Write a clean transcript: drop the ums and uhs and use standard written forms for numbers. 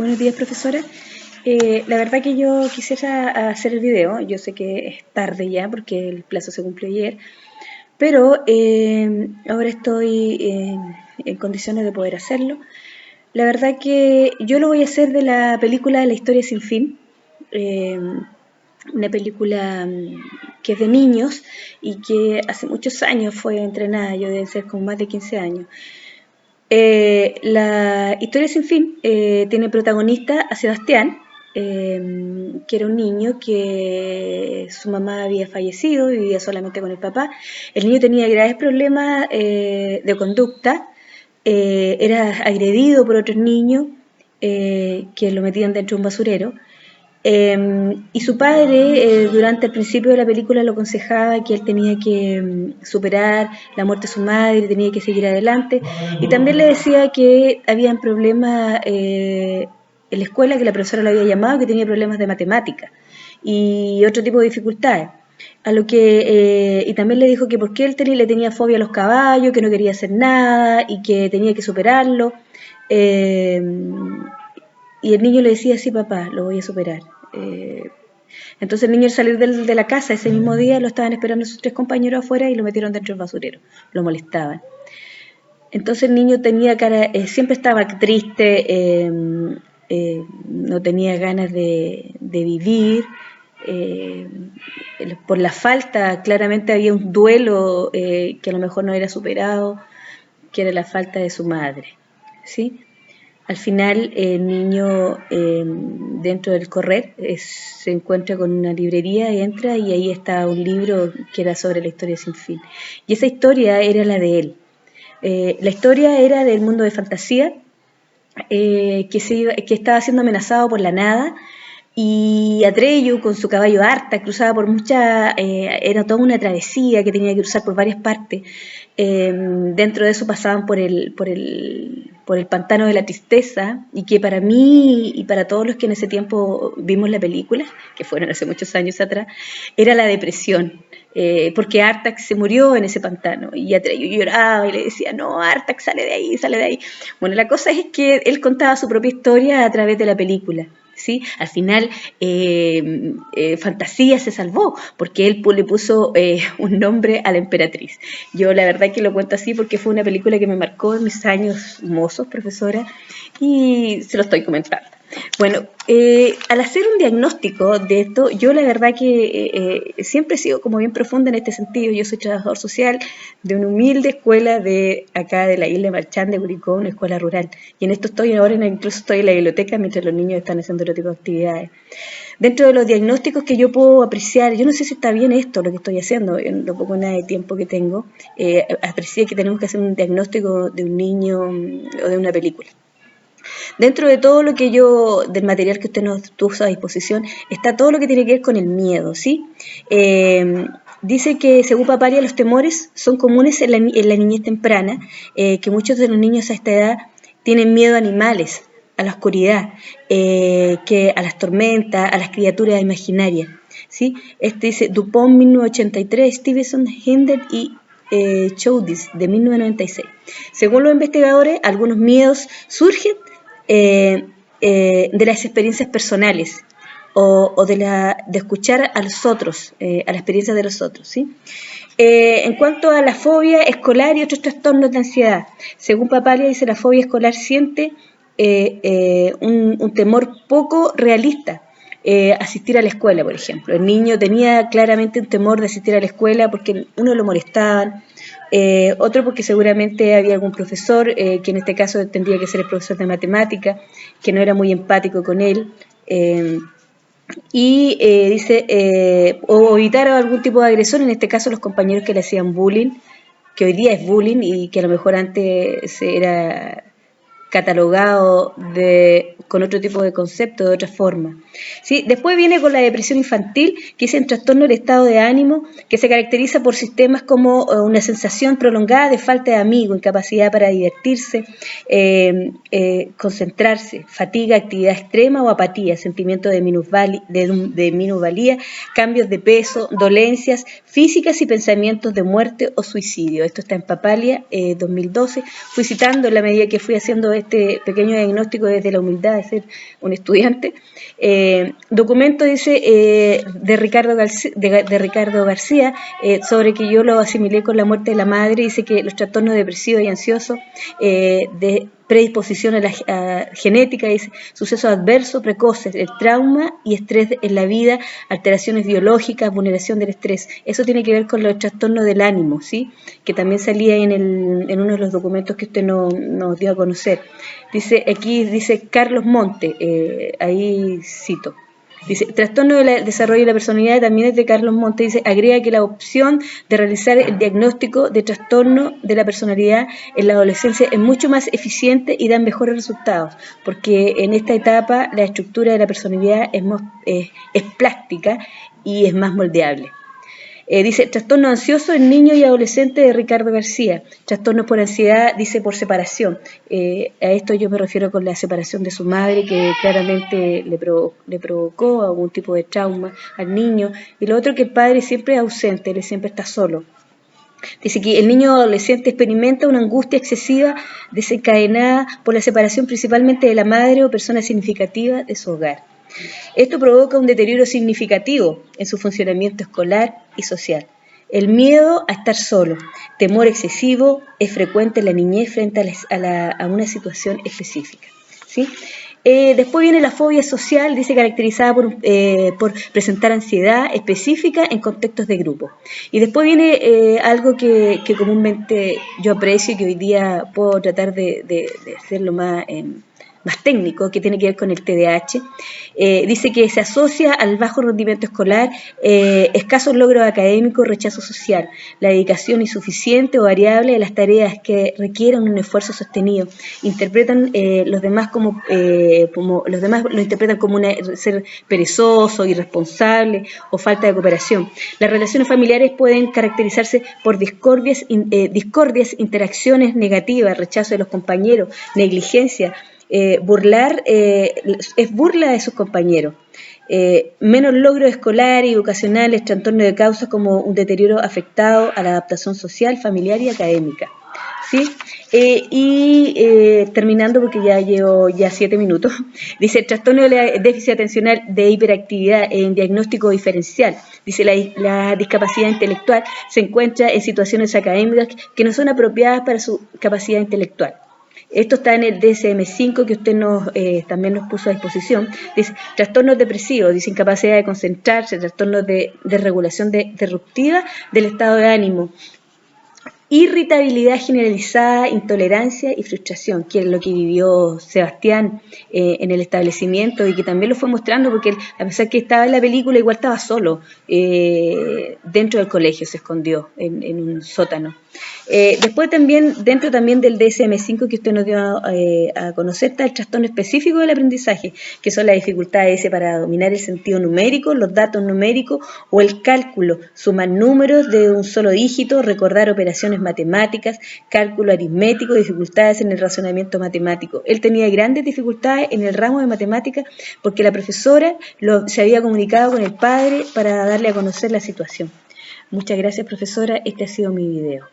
Buenos días, profesora. La verdad que yo quisiera hacer el video. Yo sé que es tarde ya porque el plazo se cumplió ayer, pero ahora estoy en condiciones de poder hacerlo. La verdad que yo lo voy a hacer de la película La historia sin fin. Una película que es de niños y que hace muchos años fue entrenada, yo debe ser con más de 15 años. La historia sin fin tiene protagonista a Sebastián, que era un niño que su mamá había fallecido, vivía solamente con el papá. El niño tenía graves problemas de conducta, era agredido por otros niños que lo metían dentro de un basurero. Y su padre, durante el principio de la película, lo aconsejaba que él tenía que superar la muerte de su madre, tenía que seguir adelante. Y también le decía que había problemas en la escuela, que la profesora lo había llamado, que tenía problemas de matemática y otro tipo de dificultades. A lo que, y también le dijo que porque él le tenía fobia a los caballos, que no quería hacer nada y que tenía que superarlo. Eh, y el niño le decía, sí, papá, lo voy a superar. Entonces el niño al salir de la casa ese mismo día lo estaban esperando sus 3 compañeros afuera y lo metieron dentro del basurero, lo molestaban. Entonces el niño tenía cara, siempre estaba triste, no tenía ganas de vivir, por la falta, claramente había un duelo que a lo mejor no era superado, que era la falta de su madre, ¿sí? Al final el niño dentro del correr se encuentra con una librería, entra y ahí está un libro que era sobre la historia sin fin. Y esa historia era la de él. La historia era del mundo de fantasía que estaba siendo amenazado por la nada y Atreyu con su caballo Arta cruzaba por era toda una travesía que tenía que cruzar por varias partes. Dentro de eso pasaban por el pantano de la tristeza y que para mí y para todos los que en ese tiempo vimos la película, que fueron hace muchos años atrás, era la depresión. Porque Artax se murió en ese pantano y Atreyu lloraba y le decía, no, Artax, sale de ahí, sale de ahí. Bueno, la cosa es que él contaba su propia historia a través de la película. ¿Sí? Al final Fantasía se salvó porque él le puso un nombre a la emperatriz. Yo la verdad que lo cuento así porque fue una película que me marcó en mis años mozos, profesora, y se lo estoy comentando. Bueno, al hacer un diagnóstico de esto, yo la verdad que siempre he sido como bien profunda en este sentido. Yo soy trabajador social de una humilde escuela de acá de la isla de Marchán de Curicó, una escuela rural. Y en esto estoy ahora, incluso estoy en la biblioteca mientras los niños están haciendo otro tipo de actividades. Dentro de los diagnósticos que yo puedo apreciar, yo no sé si está bien esto lo que estoy haciendo, en lo poco nada de tiempo que tengo, aprecié que tenemos que hacer un diagnóstico de un niño o de una película. Dentro de todo lo que del material que usted nos puso a disposición, está todo lo que tiene que ver con el miedo, ¿sí? Dice que según Papalia los temores son comunes en la niñez temprana, que muchos de los niños a esta edad tienen miedo a animales, a la oscuridad, que a las tormentas, a las criaturas imaginarias, ¿sí? Dice Dupont 1983, Stevenson, Hinder y Choudis de 1996. Según los investigadores, algunos miedos surgen de las experiencias personales o de escuchar a los otros, a la experiencia de los otros, ¿sí? En cuanto a la fobia escolar y otros trastornos de ansiedad, según Papalia dice la fobia escolar siente un temor poco realista. Asistir a la escuela, por ejemplo. El niño tenía claramente un temor de asistir a la escuela porque uno lo molestaban, otro porque seguramente había algún profesor, que en este caso tendría que ser el profesor de matemática, que no era muy empático con él, y dice, o evitar algún tipo de agresión, en este caso los compañeros que le hacían bullying, que hoy día es bullying y que a lo mejor antes era catalogado con otro tipo de concepto, de otra forma. ¿Sí? Después viene con la depresión infantil, que es un trastorno del estado de ánimo, que se caracteriza por sistemas como una sensación prolongada de falta de amigos, incapacidad para divertirse, concentrarse, fatiga, actividad extrema o apatía, sentimiento de minusvalía, cambios de peso, dolencias físicas y pensamientos de muerte o suicidio. Esto está en Papalia 2012. Fui citando en la medida que fui haciendo este pequeño diagnóstico desde la humildad de ser un estudiante. Documento, dice, de Ricardo García, sobre que yo lo asimilé con la muerte de la madre. Dice que los trastornos depresivos y ansiosos, de predisposición a la genética, dice, sucesos adversos precoces, el trauma y estrés en la vida, alteraciones biológicas, vulneración del estrés. Eso tiene que ver con los trastornos del ánimo, ¿sí? Que también salía en uno de los documentos que usted nos dio a conocer. Dice, aquí dice Carlos Monte, ahí cito. Dice, trastorno del desarrollo de la personalidad, también es de Carlos Monte. Dice, agrega que la opción de realizar el diagnóstico de trastorno de la personalidad en la adolescencia es mucho más eficiente y dan mejores resultados, porque en esta etapa la estructura de la personalidad es plástica y es más moldeable. Dice, trastorno ansioso en niños y adolescentes de Ricardo García. Trastornos por ansiedad, dice, por separación. A esto yo me refiero con la separación de su madre, que claramente le provocó algún tipo de trauma al niño. Y lo otro, que el padre siempre es ausente, él siempre está solo. Dice que el niño adolescente experimenta una angustia excesiva desencadenada por la separación principalmente de la madre o persona significativa de su hogar. Esto provoca un deterioro significativo en su funcionamiento escolar y social. El miedo a estar solo, temor excesivo, es frecuente en la niñez frente a una situación específica, ¿sí? Después viene la fobia social, dice, caracterizada por presentar ansiedad específica en contextos de grupo. Y después viene algo que comúnmente yo aprecio y que hoy día puedo tratar de hacerlo más técnico, que tiene que ver con el TDAH. Dice que se asocia al bajo rendimiento escolar, escasos logros académicos, rechazo social, la dedicación insuficiente o variable de las tareas que requieren un esfuerzo sostenido. Interpretan los demás los demás lo interpretan como ser perezoso, irresponsable o falta de cooperación. Las relaciones familiares pueden caracterizarse por discordias, interacciones negativas, rechazo de los compañeros, negligencia. Es burla de sus compañeros, menos logros escolares y educacionales, trastorno de causas como un deterioro afectado a la adaptación social, familiar y académica, ¿sí? Terminando, porque ya llevo 7 minutos, dice, el trastorno de déficit atencional de hiperactividad en diagnóstico diferencial. Dice, la discapacidad intelectual se encuentra en situaciones académicas que no son apropiadas para su capacidad intelectual. Esto está en el DSM-5 que usted también nos puso a disposición. Dice, trastornos depresivos, dice, incapacidad de concentrarse, trastornos de regulación disruptiva del estado de ánimo, irritabilidad generalizada, intolerancia y frustración, que es lo que vivió Sebastián en el establecimiento y que también lo fue mostrando, porque él, a pesar que estaba en la película, igual estaba solo dentro del colegio, se escondió en un sótano. Después también, dentro también del DSM-5 que usted nos dio a conocer, está el trastorno específico del aprendizaje, que son las dificultades para dominar el sentido numérico, los datos numéricos o el cálculo, sumar números de un solo dígito, recordar operaciones matemáticas, cálculo aritmético, dificultades en el razonamiento matemático. Él tenía grandes dificultades en el ramo de matemáticas porque la profesora se había comunicado con el padre para darle a conocer la situación. Muchas gracias, profesora. Este ha sido mi video.